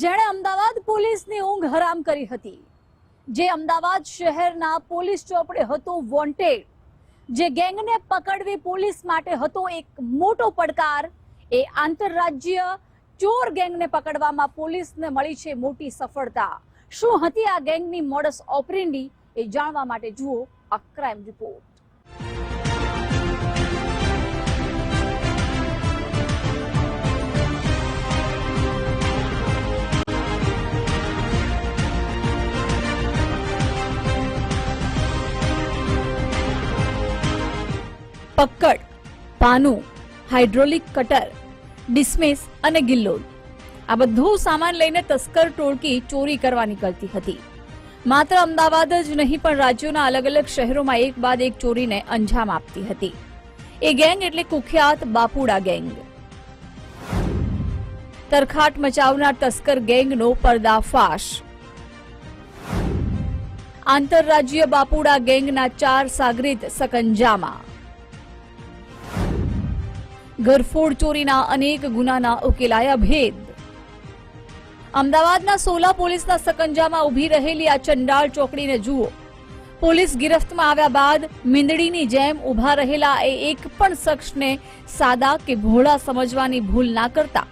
જેણે અમદાવાદ પોલીસની ઊંઘ હરામ કરી હતી, જે અમદાવાદ શહેરના પોલીસ ચોપડે હતો વોન્ટેડ, જે ગેંગને પકડવી પોલીસ માટે હતો એક મોટો પડકાર, એ આંતરરાજ્ય ચોર ગેંગને પકડવામાં પોલીસને મળી છે મોટી સફળતા। શું હતી આ ગેંગની મોડસ ઓપરેન્ડી એ જાણવા માટે જુઓ આ ક્રાઇમ રિપોર્ટ। પક્કડ, પાનું, હાઇડ્રોલિક કટર, ડિસ્મિસ અને ગિલ્લોડ આ બધું સામાન લઈને તસ્કર ટોળકી ચોરી કરવા નીકળતી હતી। માત્ર અમદાવાદ જ નહીં પણ રાજ્યોના અલગ અલગ શહેરોમાં એક બાદ એક ચોરીને અંજામ આપતી હતી। એ ગેંગ એટલે કુખ્યાત બાપુડા ગેંગ। તરખાટ મચાવનાર તસ્કર ગેંગનો પર્દાફાશ। આંતરરાજ્ય બાપુડા ગેંગના 4 સાગરીત સકંજામાં। ઘરફોડ ચોરીના અનેક ગુનાના ઉકેલાયા ભેદ। અમદાવાદના સોલા પોલીસના સકંજામાં ઉભી રહેલી આ ચંડાળ ચોકડીને જુઓ। પોલીસ ગિરફ્તમાં આવ્યા બાદ મીંદડીની જેમ ઉભા રહેલા એ એક પણ શખ્સને સાદા કે ભોળા સમજવાની ભૂલ ના કરતા,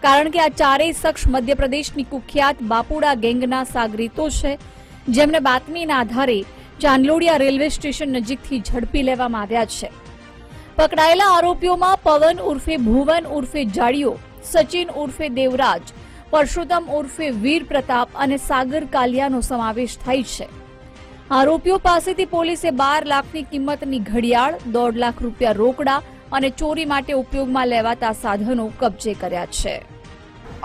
કારણ કે આ ચારેય શખ્સ મધ્યપ્રદેશની કુખ્યાત બાપુડા ગેંગના સાગરીતો છે, જેમને બાતમીના આધારે ચાંદલોડિયા રેલવે સ્ટેશન નજીકથી ઝડપી લેવામાં આવ્યા છે। પકડાયેલા આરોપીઓમાં પવન ઉર્ફે ભુવન ઉર્ફે જાડિયો, સચિન ઉર્ફે દેવરાજ, પરશુતમ ઉર્ફે વીર પ્રતાપ અને સાગર કાલિયાનો સમાવેશ થાય છે। આરોપીઓ પાસેથી પોલીસે 12 લાખની કિંમતની ઘડિયાળ, 1.5 લાખ રૂપિયા રોકડા અને ચોરી માટે ઉપયોગમાં લેવાતા સાધનો કબજે કર્યા છે।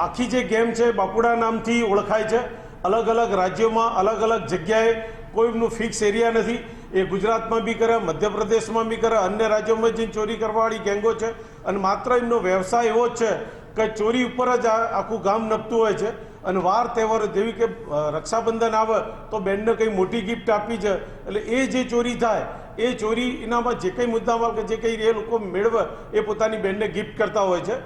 આખી જે ગેમ છે બાપુડા નામથી ઓળખાય છે। અલગ અલગ રાજ્યોમાં અલગ અલગ જગ્યાએ કોઈનું ફિક્સ એરિયા નથી। એ ગુજરાતમાં બી કરે, મધ્યપ્રદેશમાં બી કરે, અન્ય રાજ્યોમાં જઈને ચોરી કરવાવાળી ગેંગો છે। અને માત્ર એમનો વ્યવસાય એવો જ છે કે ચોરી ઉપર જ આખું ગામ નપતું હોય છે। અને વાર તહેવારો જેવી કે રક્ષાબંધન આવે તો બેનને કંઈ મોટી ગિફ્ટ આપી છે, એટલે એ જે ચોરી થાય એ ચોરી એનામાં જે કંઈ મુદ્દામાલ કે જે કંઈ એ લોકો મેળવે એ પોતાની બેનને ગિફ્ટ કરતા હોય છે।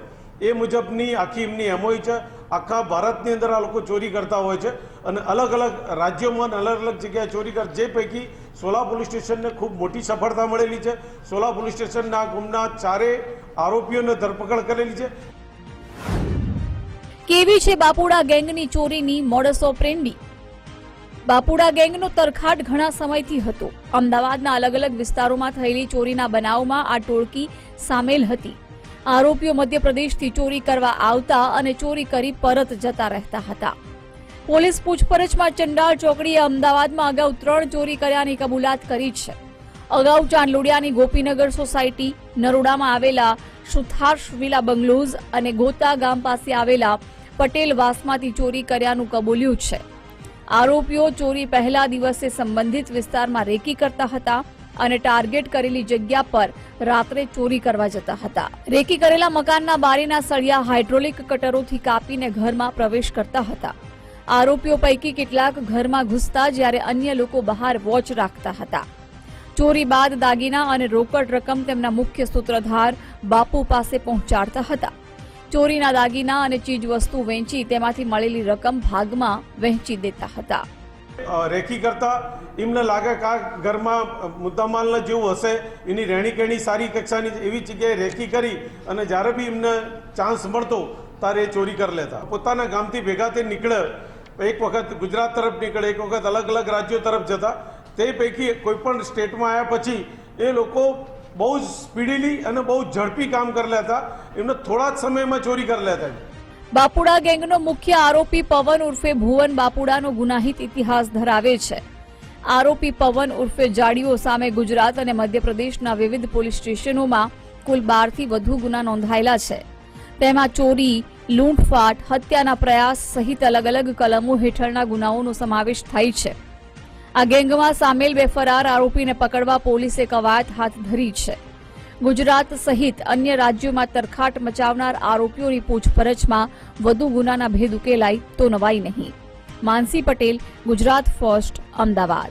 એ મુજબની આખી એમની એમઓઈ છે। આખા ભારતની અંદર આ લોકો ચોરી કરતા હોય છે અને અલગ અલગ રાજ્યોમાં અલગ અલગ જગ્યાએ ચોરી કરે, જે પૈકી સોલા પોલીસ સ્ટેશનને ખૂબ મોટી સફળતા મળેલી છે। સોલા પોલીસ સ્ટેશનના ગુમના 4 આરોપીઓને ધરપકડ કરેલી છે। કેવી છે બાપુડા ગેંગની ચોરીની મોડસ ઓપરેન્ડી? બાપુડા ગેંગનો તરખાટ ઘણા સમયથી હતો। અમદાવાદના અલગ અલગ વિસ્તારોમાં થયેલી ચોરીના બનાવમાં આ ટોળકી સામેલ હતી। આરોપીઓ મધ્યપ્રદેશથી ચોરી કરવા આવતા અને ચોરી કરી પરત જતા રહેતા હતા। પોલીસ પૂછપરછમાં ચંડાળ ચોકડીએ અમદાવાદમાં અગાઉ 3 ચોરી કર્યાની કબૂલાત કરી છે। અગાઉ ચાંદલોડિયાની ગોપીનગર સોસાયટી, નરોડામાં આવેલા સુથાર્શ વિલા બંગલોઝ અને ગોતા ગામ પાસે આવેલા પટેલ વાસમાંથી ચોરી કર્યાનું કબૂલ્યું છે। આરોપીઓ ચોરી પહેલા દિવસે સંબંધિત વિસ્તારમાં રેકી કરતા હતા અને ટાર્ગેટ કરેલી જગ્યા પર રાત્રે ચોરી કરવા જતા હતા। રેકી કરેલા મકાનના બારીના સળિયા હાઇડ્રોલિક કટરોથી કાપીને ઘરમાં પ્રવેશ કરતા હતા। આરોપીઓ પૈકી કેટલાક ઘરમાં ઘૂસતા જ્યારે અન્ય લોકો બહાર વોચ રાખતા હતા। ચોરી બાદ દાગીના અને રોકડ રકમ તેમના મુખ્ય સૂત્રધાર બાપુ પાસે પહોંચાડતા હતા। ચોરીના દાગીના અને ચીજ વસ્તુ વેચી તેમાંથી મળેલી રકમ ભાગમાં વહેંચી દેતા હતા। રેકી કરતા એમને લાગે કે આ ઘરમાં મુદ્દામાલના જેવું હશે, એની રહેણી કહેણી સારી કક્ષાની એવી જગ્યાએ રેકી કરી અને જ્યારે બી એમને ચાન્સ મળતો ત્યારે એ ચોરી કરી લેતા। પોતાના ગામથી ભેગા તે નીકળે, એક વખત ગુજરાત તરફ નીકળે, એક વખત અલગ અલગ રાજ્યો તરફ જતા। તે પૈકી કોઈ પણ સ્ટેટમાં આવ્યા પછી એ લોકો બહુ જ સ્પીડીલી અને બહુ ઝડપી કામ કરી લેતા। એમને થોડા જ સમયમાં ચોરી કરી લેતા। બાપુડા ગેંગનો મુખ્ય આરોપી પવન ઉર્ફે ભુવન બાપુડાનો ગુનાહિત ઇતિહાસ ધરાવે છે। આરોપી પવન ઉર્ફે જાડિયો સામે ગુજરાત અને મધ્યપ્રદેશના વિવિધ પોલીસ સ્ટેશનોમાં કુલ 12 થી વધુ ગુના નોંધાયેલા છે। તેમાં ચોરી, લૂંટફાટ, હત્યાના પ્રયાસ સહિત અલગ અલગ કલમો હેઠળના ગુનાઓનો સમાવેશ થાય છે। આ ગેંગમાં સામેલ 2 ફરાર આરોપીને પકડવા પોલીસે કવાયત હાથ ધરી છે। ગુજરાત સહિત અન્ય રાજ્યોમાં તરખાટ મચાવનાર આરોપીઓની પૂછપરછમાં વધુ ગુનાના ભેદ ઉકેલાય તો નવાઈ નહીં। માનસી પટેલ, ગુજરાત ફર્સ્ટ, અમદાવાદ।